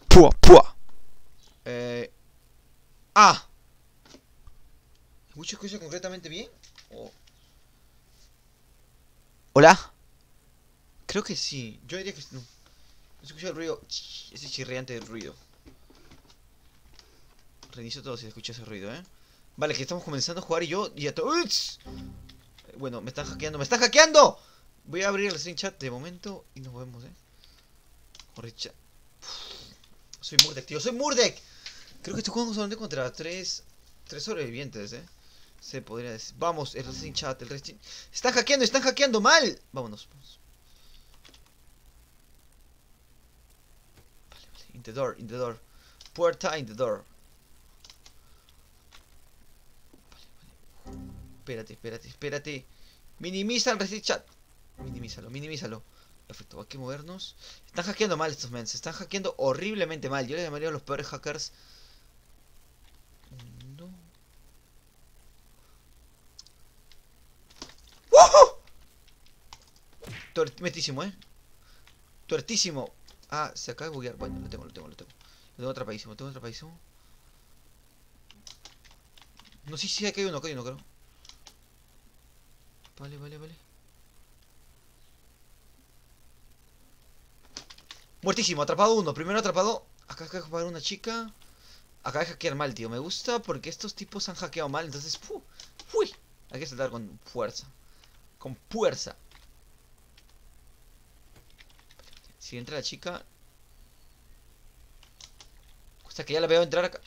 Pua, pua. Ah. ¿Escucho escucha concretamente bien? Oh. ¿Hola? Creo que sí. Yo diría que no. No se escucha el ruido. Ese chirriante del ruido. Reinicio todo si escucha ese ruido, Vale, que estamos comenzando a jugar y yo ya todo. Bueno, me están hackeando, ¡me están hackeando! Voy a abrir el stream chat de momento y nos vemos, Corre chat. Soy Murdek, tío, soy Murdek. Creo que estoy jugando solamente contra tres sobrevivientes, Se podría decir. Vamos, el stream chat, el stream. Están hackeando mal. Vámonos, vamos. Vale, vale. In the door. Puerta in the door. Espérate. Minimiza el Reset Chat. Minimízalo. Perfecto, hay que movernos. Están hackeando mal estos men. Se están hackeando horriblemente mal. Yo les llamaría a los peores hackers. No. ¡Wow! Tuertísimo, Tuertísimo. Ah, se acaba de buguear. Bueno, lo tengo. Lo tengo atrapadísimo. No, sí, aquí hay uno, creo. Vale. Muertísimo, atrapado uno. Primero atrapado. Acá hay que jugar una chica. Acaba de hackear mal, tío. Me gusta porque estos tipos han hackeado mal. Entonces, ¡uy! Hay que saltar con fuerza. Con fuerza. Si entra la chica. Hasta que ya la veo entrar acá.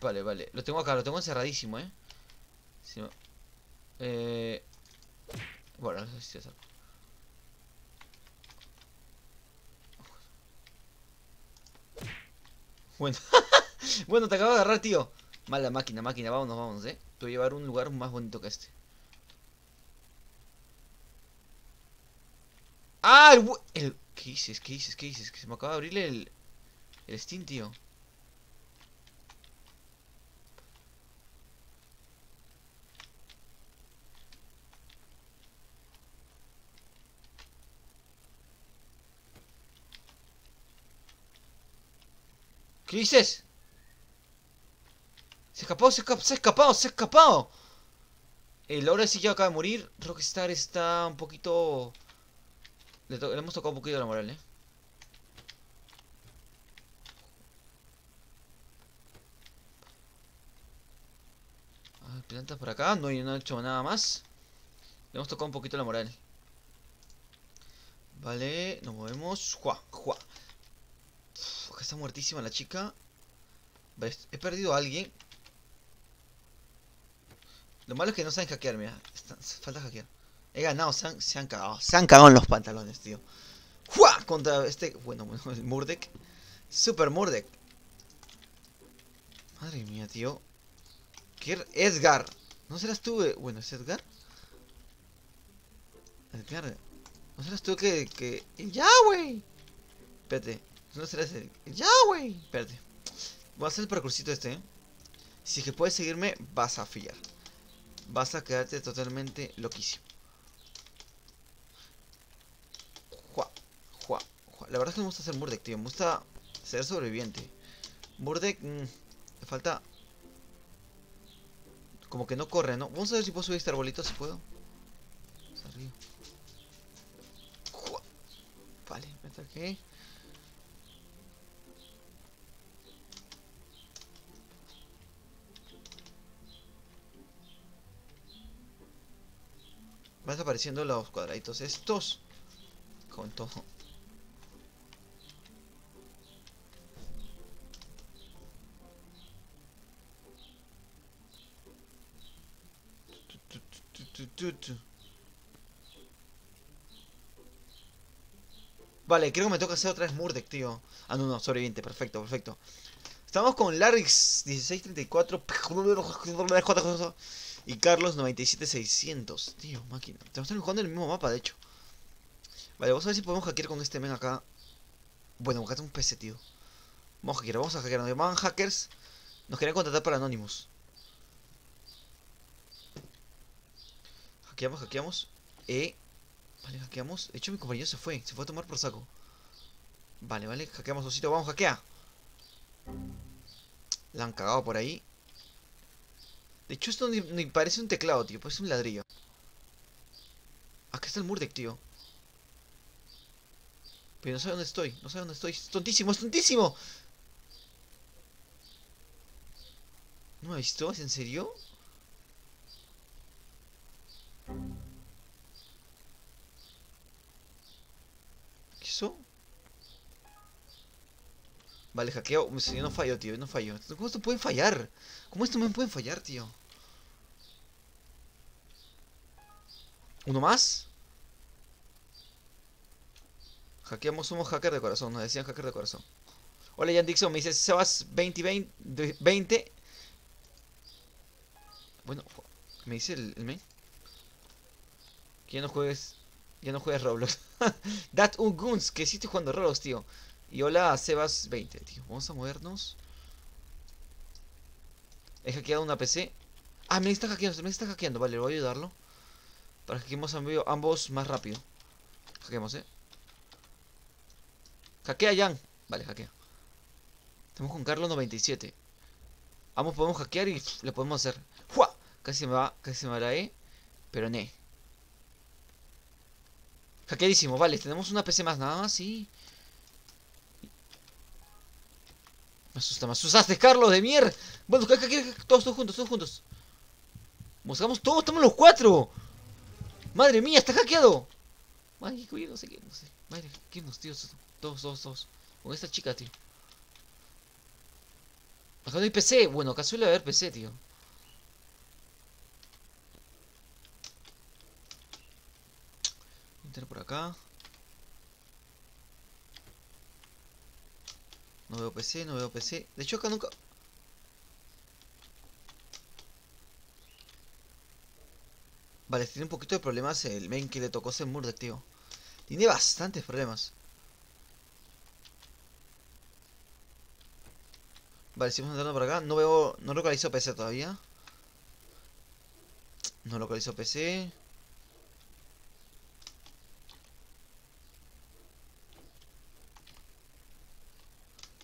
Vale. Vale. Lo tengo acá, lo tengo encerradísimo, Si no... Bueno, no sé si es algo. Bueno. Bueno, te acabo de agarrar, tío. Mala máquina. Vámonos, Te voy a llevar a un lugar más bonito que este. ¡Ah! ¿Qué dices? Que se me acaba de abrir el Steam, tío. ¿Qué dices? Se ha escapado. El ahora sí ya acaba de morir. Rockstar está un poquito... Le hemos tocado un poquito la moral, Plantas por acá, no he hecho nada más. Le hemos tocado un poquito la moral. Vale, nos movemos. Acá está muertísima la chica. Vale, he perdido a alguien. Lo malo es que no saben hackear, mira. Falta hackear. He ganado, se han cagado. Se han cagado en los pantalones, tío. ¡Jua! Contra este. Bueno, el Murdek. Super Murdek. Madre mía, tío. ¿Qué? Edgar. ¿No serás tú? Bueno, ¿es Edgar? Edgar. ¿No serás tú que... ¡Ya, güey! Espérate. ¿No serás el... ¡Ya, güey! Espérate. Voy a hacer el percursito este, Si es que puedes seguirme, vas a fallar. Vas a quedarte totalmente loquísimo. La verdad es que me gusta ser Murdek, tío. Me gusta ser sobreviviente. Murdek, le falta... Como que no corre, ¿no? Vamos a ver si puedo subir este arbolito, si puedo. Vamos arriba. Vale, me ataqué. Van desapareciendo los cuadraditos estos. Con todo. Vale, creo que me toca hacer otra vez Murdek, tío. Ah, no, sobreviviente, perfecto. Estamos con Larryx 1634. Y Carlos 97600. Tío, máquina. Estamos jugando en el mismo mapa, de hecho. Vale, vamos a ver si podemos hackear con este men acá. Bueno, buscate un PC, tío. Vamos a hackear. Nos llamaban hackers. Nos querían contratar para Anonymous. Hackeamos. Vale, hackeamos. De hecho, mi compañero se fue a tomar por saco. Vale, hackeamos, osito. Vamos, hackea. La han cagado por ahí. De hecho, esto ni parece un teclado, tío. Parece un ladrillo. Acá está el Murdock, tío. Pero no sé dónde estoy. Es tontísimo, es tontísimo. ¿No me ha visto? ¿Es en serio? ¿Qué es eso? Vale, hackeo. Yo no fallo, tío. No fallo. ¿Cómo esto puede fallar? ¿Cómo esto me puede fallar, tío? ¿Uno más? Hackeamos, somos hacker de corazón. Nos decían hacker de corazón. Hola, Jan Dixon. Me dice Sebas 2020. Bueno, me dice el mail. Que ya no juegues. Ya no juegues Roblox. That Guns, que sí estoy jugando Roblox, tío. Y hola, Sebas 20, tío. Vamos a movernos. He hackeado una PC. Ah, me está hackeando. Vale, voy a ayudarlo. Para que hackeemos ambos más rápido. Hackeemos, Hackea, Jan. Vale, hackea. Estamos con Carlos 97. Ambos podemos hackear y le podemos hacer. ¡Fua! Casi se me va la E. Pero ne. Hackeadísimo, vale. Tenemos una PC más, nada más, sí. Me asustaste, Carlos, de mierda. Bueno, todos juntos. Buscamos todos, estamos los cuatro. Madre mía, está hackeado. Madre, no sé. Madre, ¿quién nos, tío? Todos. Con esta chica, tío. Acá no hay PC. Bueno, acá suele haber PC, tío. Entrar por acá. No veo PC. De hecho, acá nunca... Vale, tiene un poquito de problemas el main que le tocó ese Murdock, tío. Tiene bastantes problemas. Vale, seguimos entrando por acá. No localizo PC todavía. No localizo PC.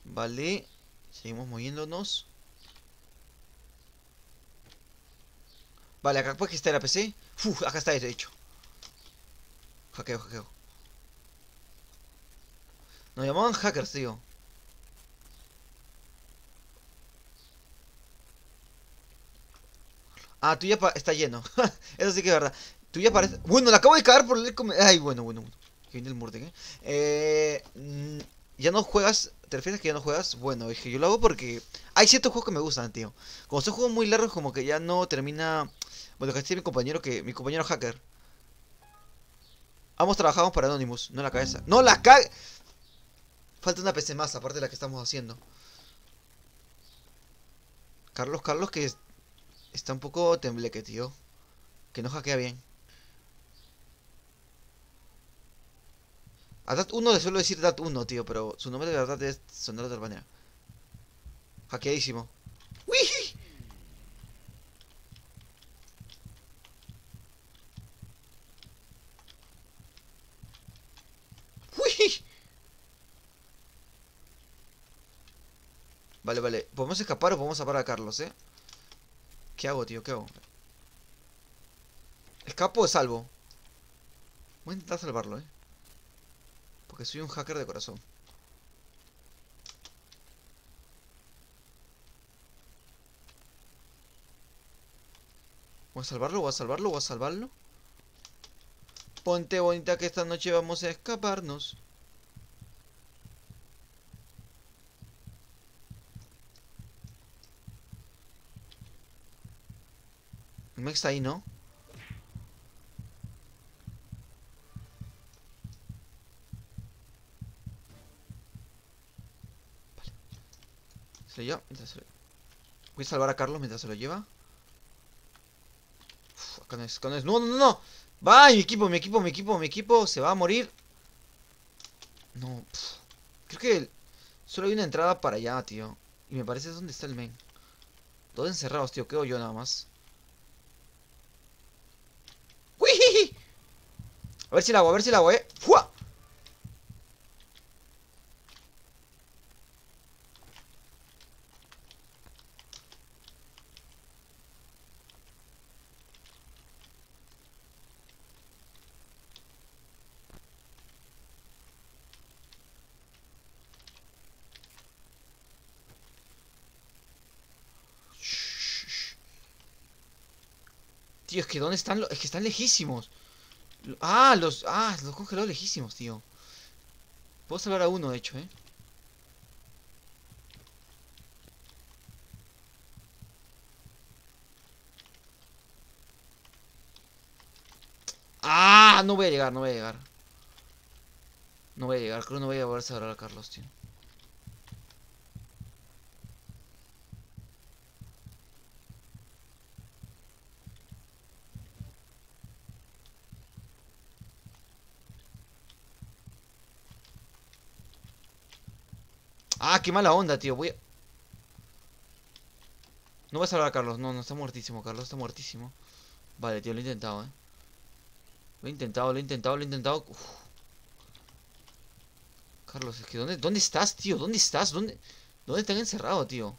Vale. Seguimos moviéndonos. Vale, acá puede que esté la PC. Uf, acá está, de hecho. Hackeo. Nos llamaban hackers, tío. Ah, tú ya está lleno. Eso sí que es verdad. Tú ya parece. Bueno, la acabo de cagar por leer. Ay, bueno. Que viene el Murdock, ya no juegas. ¿Te refieres a que ya no juegas? Bueno, es que yo lo hago porque hay ciertos juegos que me gustan, tío. Como son juegos muy largos, como que ya no termina. Bueno, que este mi compañero hacker. Ambos trabajamos para Anonymous, no la cabeza. ¡No la cague! Falta una PC más, aparte de la que estamos haciendo. Carlos, que está un poco tembleque, tío. Que no hackea bien. A Dat1 le suelo decir Dat1, tío, pero su nombre de verdad es sonar de otra manera. Hackeadísimo. ¡Uy! ¡Uy! Vale. ¿Podemos escapar o podemos parar a Carlos, ¿Qué hago, tío? ¿Qué hago? ¿Escapo o salvo? Voy a intentar salvarlo, porque soy un hacker de corazón. Voy a salvarlo. Ponte bonita que esta noche vamos a escaparnos. El Mex está ahí, ¿no? Vale. Se lo lleva. Voy a salvar a Carlos mientras se lo lleva. acá no es, acá no es. No, no, no, no. Va, mi equipo, mi equipo, mi equipo, mi equipo. Se va a morir. No, creo que solo hay una entrada para allá, tío. Y me parece es donde está el men. Todos encerrados, tío. Quedo yo nada más. ¡Uy! A ver si la hago, a ver si la hago, ¡Fua! Tío, es que ¿dónde están los...? Es que están lejísimos. Los congeló lejísimos, tío. Puedo salvar a uno, de hecho, ¡Ah! No voy a llegar, no voy a llegar. No voy a llegar, creo que no voy a poder salvar a Carlos, tío. ¡Ah, qué mala onda, tío! No voy a salvar a Carlos, no, no, está muertísimo, Carlos está muertísimo. Vale, tío, lo he intentado, Lo he intentado, lo he intentado, lo he intentado. Uf. Carlos, es que ¿dónde estás, tío? ¿Dónde estás? ¿Dónde te han encerrado, tío?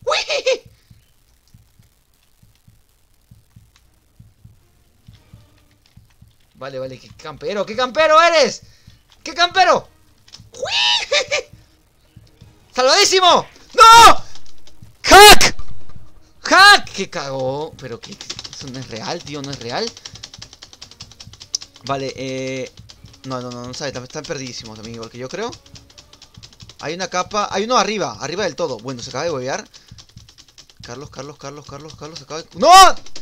¡Uy! Vale, vale, qué campero eres. ¡Qué campero! ¡Uy! ¡Salvadísimo! ¡No! ¡Hack! ¡Hack! ¡Qué cagó! Pero que eso no es real, tío, no es real. Vale, no, no, no, no sabe, están perdidísimos también, igual que yo creo. Hay una capa, hay uno arriba, arriba del todo. Bueno, se acaba de bobear. Carlos, se acaba de... ¡No!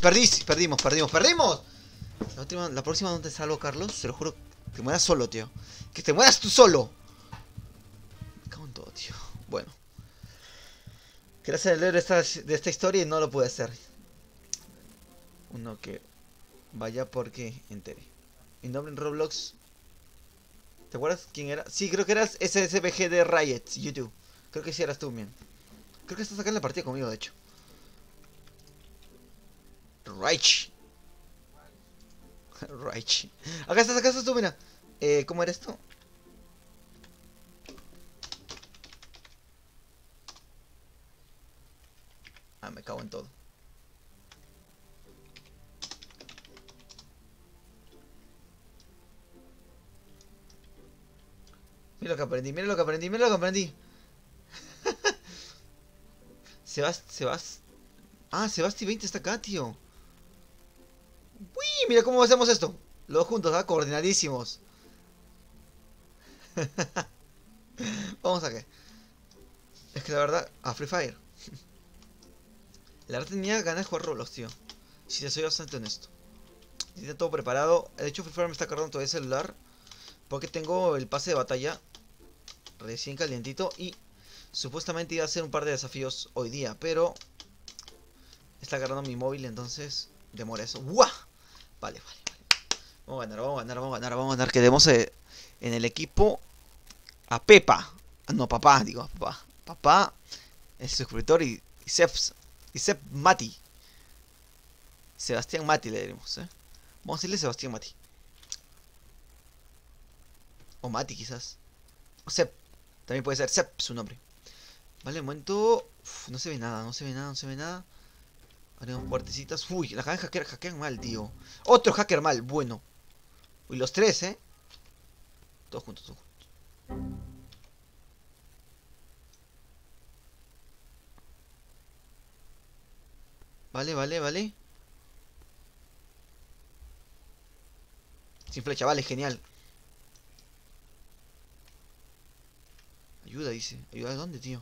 Perdimos. La próxima no te salvo, Carlos. Se lo juro. Que te mueras solo, tío. Que te mueras tú solo. Me cago en todo, tío. Bueno. Quería hacer leer de esta historia y no lo pude hacer. Uno que vaya porque entere. Mi nombre en Roblox. ¿Te acuerdas quién era? Sí, creo que eras SSBG de Riot, YouTube. Creo que sí eras tú, bien. Creo que estás acá en la partida conmigo, de hecho. Reich. Reich. Acá estás tú, mira. ¿Cómo era esto? Ah, me cago en todo. Mira lo que aprendí, mira lo que aprendí, mira lo que aprendí. Sebasti 20 está acá, tío. Uy, mira cómo hacemos esto. Los dos juntos, coordinadísimos. Vamos a qué. Es que la verdad, a Free Fire. La verdad tenía ganas de jugar Roblox, tío. Si te soy bastante honesto. Tenía todo preparado. De hecho, Free Fire me está cargando todavía el celular. Porque tengo el pase de batalla recién calientito. Y supuestamente iba a hacer un par de desafíos hoy día. Pero está cargando mi móvil, entonces demora eso. ¡Guau! Vale. Vamos a ganar. Quedemos en el equipo a Pepa. No, papá, digo, papá. Papá es suscriptor y Sep Mati. Sebastián Mati le diremos, Vamos a decirle Sebastián Mati. O Mati, quizás. O Sep. También puede ser Sep su nombre. Vale, un momento. Uf, no se ve nada. Haremos puertecitas. Uy, la hackean mal, tío. Otro hacker mal, bueno. Uy, los tres, Todos juntos. Vale. Sin flecha, vale, genial. Ayuda, dice. ¿Ayuda de dónde, tío?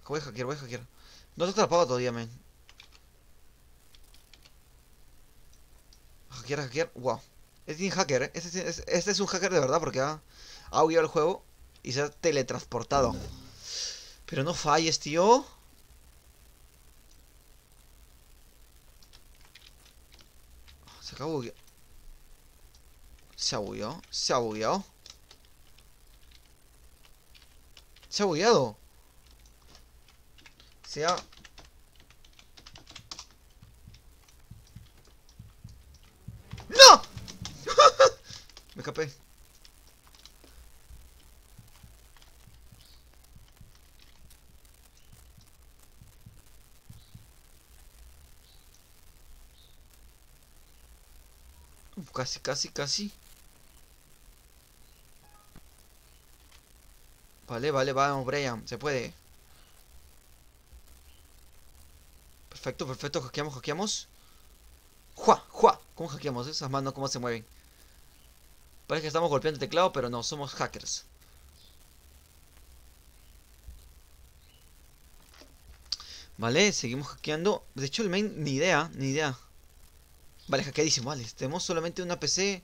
Voy a hackear, voy a hackear. No te he atrapado todavía, men. Hackear, hackear. Wow. Este es un hacker, ¿eh? Este es un hacker de verdad porque ha huido el juego y se ha teletransportado. Pero no falles, tío. Se acabó. Se ha bugueado. Se ha bugueado. Se ha bugueado. Se ha... ¡No! Me escapé. Casi, casi, casi. Vale, vale, vamos, Brian. Se puede. Perfecto, perfecto. Hackeamos, hackeamos. ¡Jua! ¡Jua! ¿Cómo hackeamos? Esas manos, ¿cómo se mueven? Parece que estamos golpeando el teclado, pero no, somos hackers. Vale, seguimos hackeando. De hecho, el main, ni idea, ni idea. Vale, hackeadísimo, vale. Tenemos solamente una PC.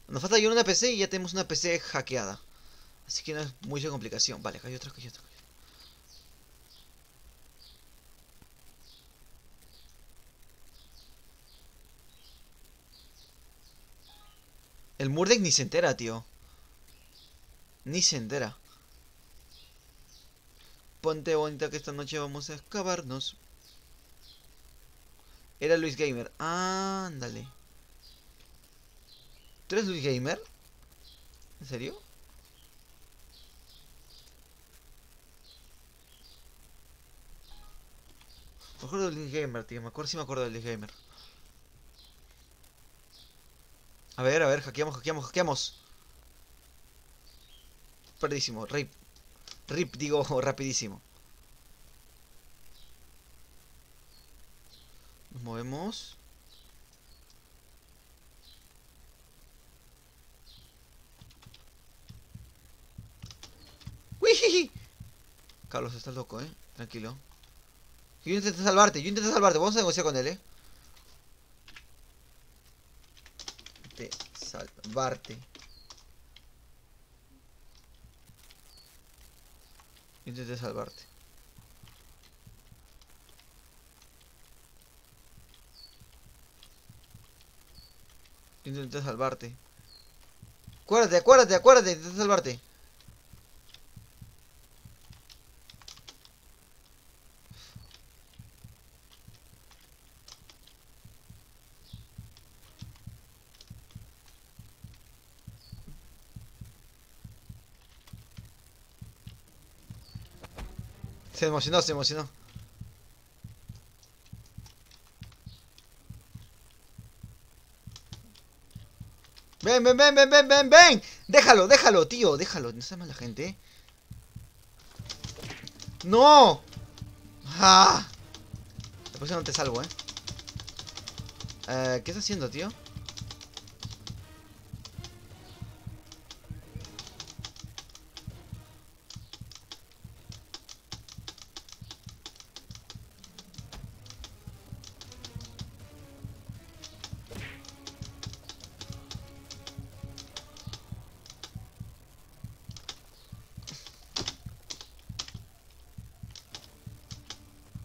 Nos falta yo una PC y ya tenemos una PC hackeada. Así que no es mucha complicación. Vale, acá hay otra, acá hay otra. El Murdoch ni se entera, tío. Ni se entera. Ponte bonita que esta noche vamos a excavarnos. Era Luis Gamer. Ándale. ¿Tú eres Luis Gamer? ¿En serio? Me acuerdo del Luis Gamer, tío. Me acuerdo, sí me acuerdo del Luis Gamer. A ver, hackeamos, hackeamos, hackeamos. Perdísimo, rip. Rip, digo, rapidísimo. Nos movemos. ¡Uy! Carlos, estás loco, tranquilo. Yo intenté salvarte, yo intenté salvarte. Vamos a negociar con él, De salvarte. Yo intenté salvarte. Yo intenté salvarte. Acuérdate, acuérdate, acuérdate. Intenté salvarte. Se emocionó, se emocionó. Ven, ven, ven, ven, ven, ven, ven. Déjalo, déjalo, tío, déjalo. No seas mala gente, ¡No! ¡Ah! Después no te salvo, ¿qué estás haciendo, tío?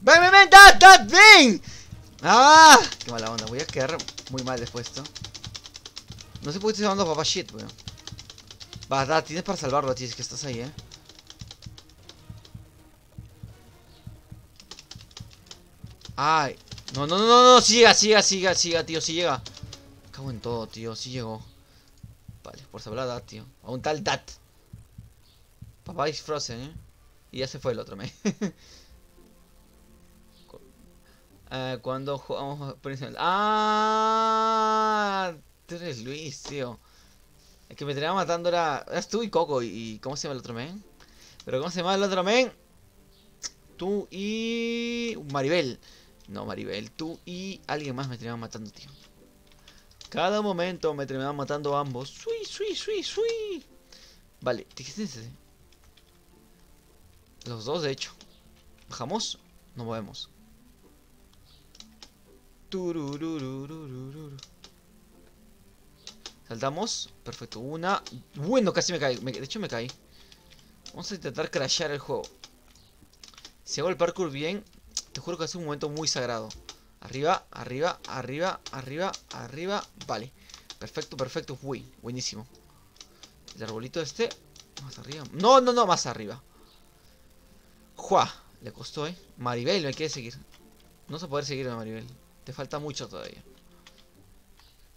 ¡Ven, ven, ven! ¡Dad, dad, ven! ¡Ah! Qué mala onda, voy a quedar muy mal después de esto. No sé por qué estoy llamando a papá shit, weón. Va, dad, tienes para salvarlo, tío, es que estás ahí, Ay. No, no, no, no, no, siga, siga, siga, siga, tío, sí llega. Cago en todo, tío, sí llegó. Vale, por salvar a dad, tío. A un tal dad. Papá is frozen, Y ya se fue el otro, me. Cuando jugamos tú eres Luis, tío. El que me tenía matando eras tú y Coco. ¿Y cómo se llama el otro men? Pero ¿cómo se llama el otro men? Tú y... Maribel. No, Maribel. Tú y alguien más me terminaban matando, tío. Cada momento me terminaban matando ambos. Sui, sui, sui, sui. Vale, fíjense. Los dos, de hecho. Bajamos. Nos movemos. Tururururururu. Saltamos. Perfecto. Una. Bueno, casi me caí. De hecho me caí. Vamos a intentar crashear el juego. Si hago el parkour bien, te juro que es un momento muy sagrado. Arriba, arriba, arriba, arriba, arriba. Vale. Perfecto, perfecto. Uy, buenísimo. El arbolito este. Más arriba. No, no, no, más arriba. ¡Jua! Le costó, Maribel me quiere seguir. No vas a poder seguirme, Maribel. Te falta mucho todavía.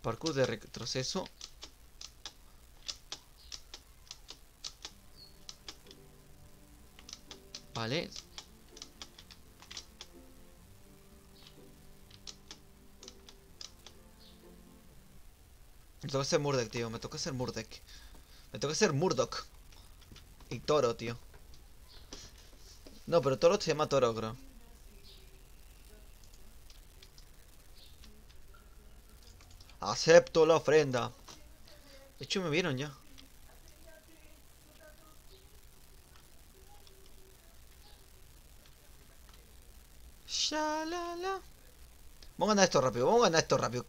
Parkour de retroceso. Vale. Me toca hacer Murdoch, tío. Me toca hacer Murdoch. Me toca hacer Murdoch. Y Toro, tío. No, pero Toro se llama Toro, creo. Acepto la ofrenda. De hecho, me vieron ya. Shalala. Vamos a ganar esto rápido. Vamos a ganar esto rápido.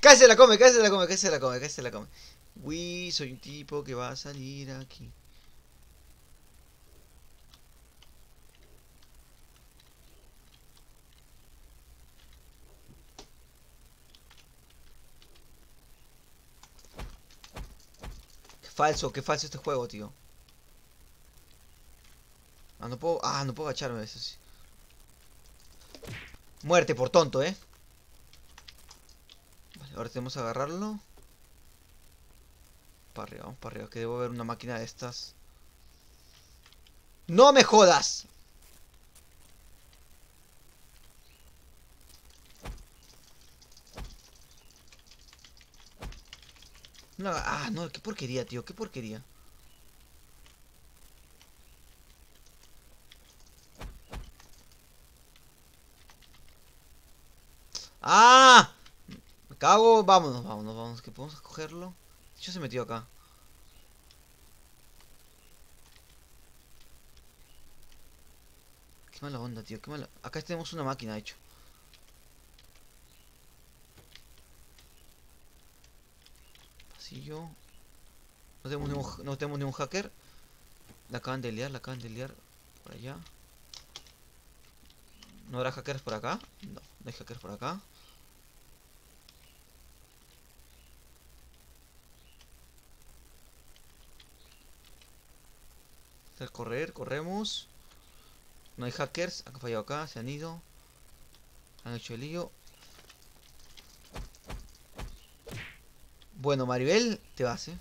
Casi se la come, casi se la come, casi se la come, casi se la come. Uy, soy un tipo que va a salir aquí. Qué falso este juego, tío. Ah, no puedo agacharme, eso sí. Muerte por tonto, Vale, ahora tenemos que agarrarlo. Para arriba, vamos para arriba, que debo ver una máquina de estas. ¡No me jodas! No, no, qué porquería, tío, qué porquería. ¡Ah! Me cago, vámonos, vámonos, vámonos, que podemos cogerlo. De hecho se metió acá. Qué mala onda, tío, qué mala. Acá tenemos una máquina, de hecho. Pasillo. No tenemos ningún hacker. La acaban de liar, la acaban de liar. Por allá. ¿No habrá hackers por acá? No, no hay hackers por acá. Correr, corremos. No hay hackers. Han fallado acá, se han ido. Han hecho el lío. Bueno, Maribel, te vas, Se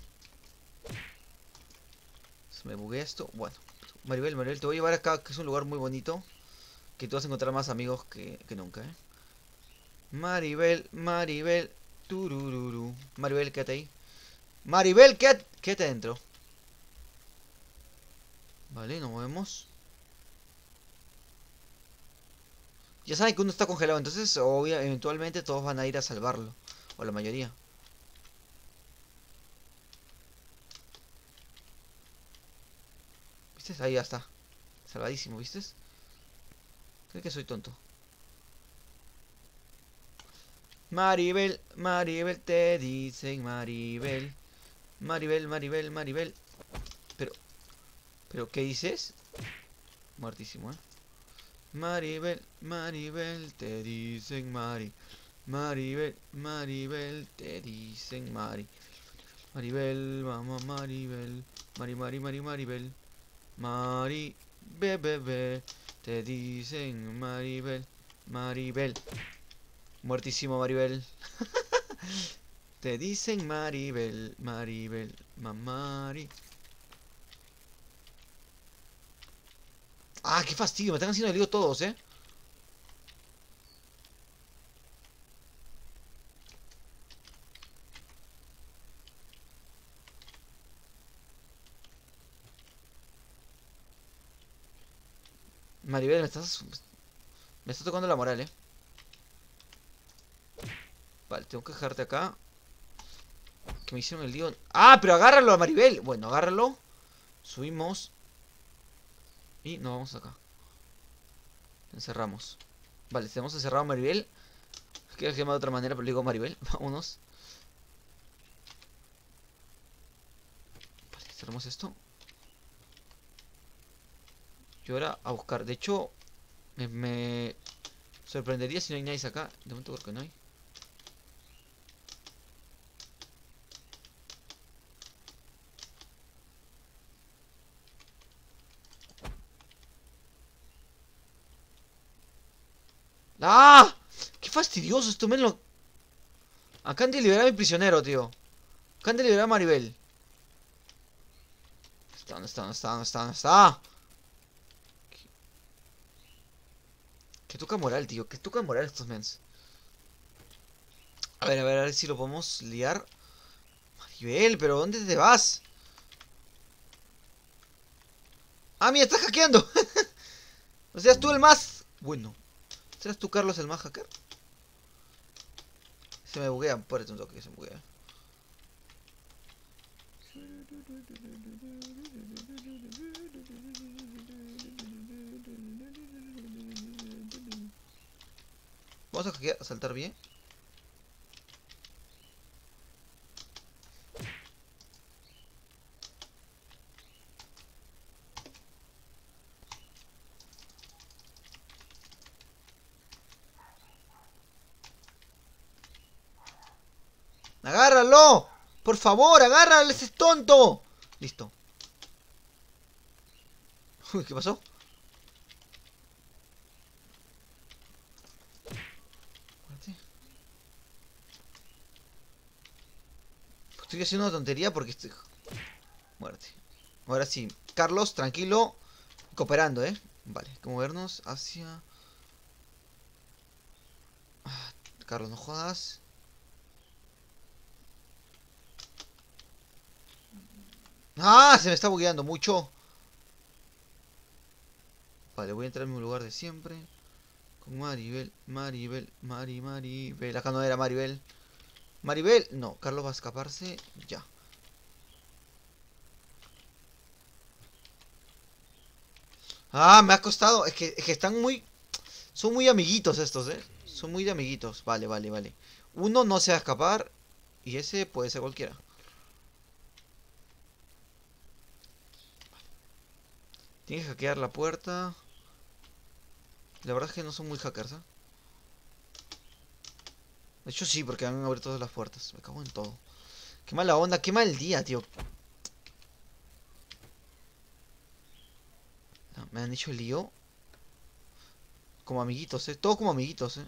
me buguea esto. Bueno, Maribel, te voy a llevar acá, que es un lugar muy bonito. Que tú vas a encontrar más amigos que nunca, Maribel, turururu. Maribel, quédate ahí. Maribel, quédate adentro. Vale, nos movemos. Ya saben que uno está congelado, entonces eventualmente todos van a ir a salvarlo. O la mayoría. ¿Viste? Ahí ya está. Salvadísimo, ¿viste? Creo que soy tonto. Maribel, te dicen Maribel. Maribel. Pero, ¿qué dices? Muertísimo, Maribel, te dicen Maribel, te dicen Maribel, mamá Maribel. Maribel. Bebé, te dicen Maribel. Muertísimo, Maribel. Te dicen Maribel, mamari. Ah, qué fastidio, me están haciendo el lío todos, Maribel, me estás tocando la moral, Vale, tengo que dejarte acá. Que me hicieron el lío. ¡Ah! Pero agárralo a Maribel. Bueno, agárralo. Subimos. Y nos vamos acá. Encerramos. Vale, tenemos encerrado a Maribel. Quiero que llame de otra manera, pero le digo Maribel. Vámonos. Vale, cerramos esto. Y ahora a buscar. De hecho, me sorprendería si no hay nadie acá. De momento creo que no hay. ¡Ah! ¡Qué fastidioso! Esto me lo... Acaban de liberar a mi prisionero, tío. Acaban de liberar a Maribel. ¿Dónde está? ¿Dónde está? ¿Dónde está? ¿Dónde está? Que toca moral, tío. Que toca moral estos mens. A ver si lo podemos liar. Maribel, pero ¿dónde te vas? ¡Ah, mira! ¡Estás hackeando! O sea, tú el más... Bueno. ¿Serás tú, Carlos, el más hacker? Se me buguea, por un toque, se me buguea. Vamos a hackear, a saltar bien. ¡Agárralo! ¡Por favor, agárralo! ¡Ese es tonto! Listo. Uy, ¿qué pasó? Estoy haciendo una tontería porque estoy... Muerte. Ahora sí. Carlos, tranquilo. Cooperando, Vale, hay que movernos hacia... Carlos, no jodas. ¡Ah! Se me está bugueando mucho. Vale, voy a entrar en mi lugar de siempre. Con Maribel. Maribel. Acá no era Maribel. Maribel. No, Carlos va a escaparse. Ya. Ah, me ha costado. Es que están muy... Son muy amiguitos estos, Son muy de amiguitos. Vale. Uno no se va a escapar. Y ese puede ser cualquiera. Tienes que hackear la puerta. La verdad es que no son muy hackers, De hecho sí, porque van a abrir todas las puertas. Me cago en todo. Qué mala onda, qué mal día, tío. No, me han hecho el lío. Como amiguitos, Todo como amiguitos,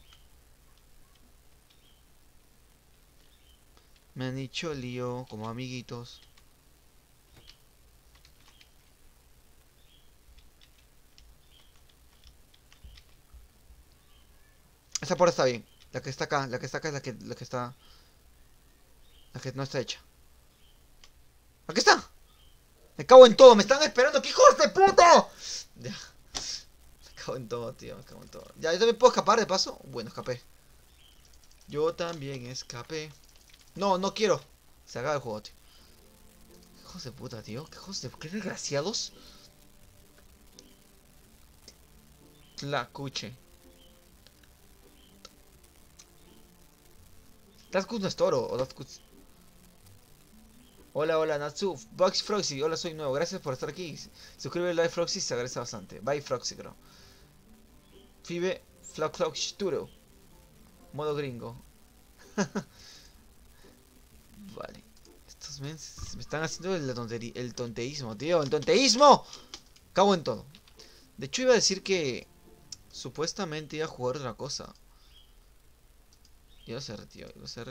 Me han hecho el lío como amiguitos. Esa puerta está bien. La que está acá, la que está acá es la que está... La que no está hecha. ¡Aquí está! Me cago en todo, me están esperando. ¡Qué hijos de puta! Ya. Me cago en todo, tío, me cago en todo. Ya, yo también puedo escapar de paso. Bueno, escapé. Yo también escapé. No, no quiero. Se acaba el juego, tío. ¿Qué hijos de puta, tío? ¿Qué hijos de... ¿Qué desgraciados? La cuche. Daskus no es toro, o Daskus... Hola, Natsu. Box Froxy, hola, soy nuevo. Gracias por estar aquí. Suscríbete al live Froxy, se agradece bastante. Bye, Froxy, creo. Fibe, Flax Turo. Modo gringo. Vale. Estos mens me están haciendo el tonteísmo, tío. ¡El tonteísmo! Cago en todo. De hecho, iba a decir que supuestamente iba a jugar otra cosa. Yo lo cerré, tío. Lo cerré.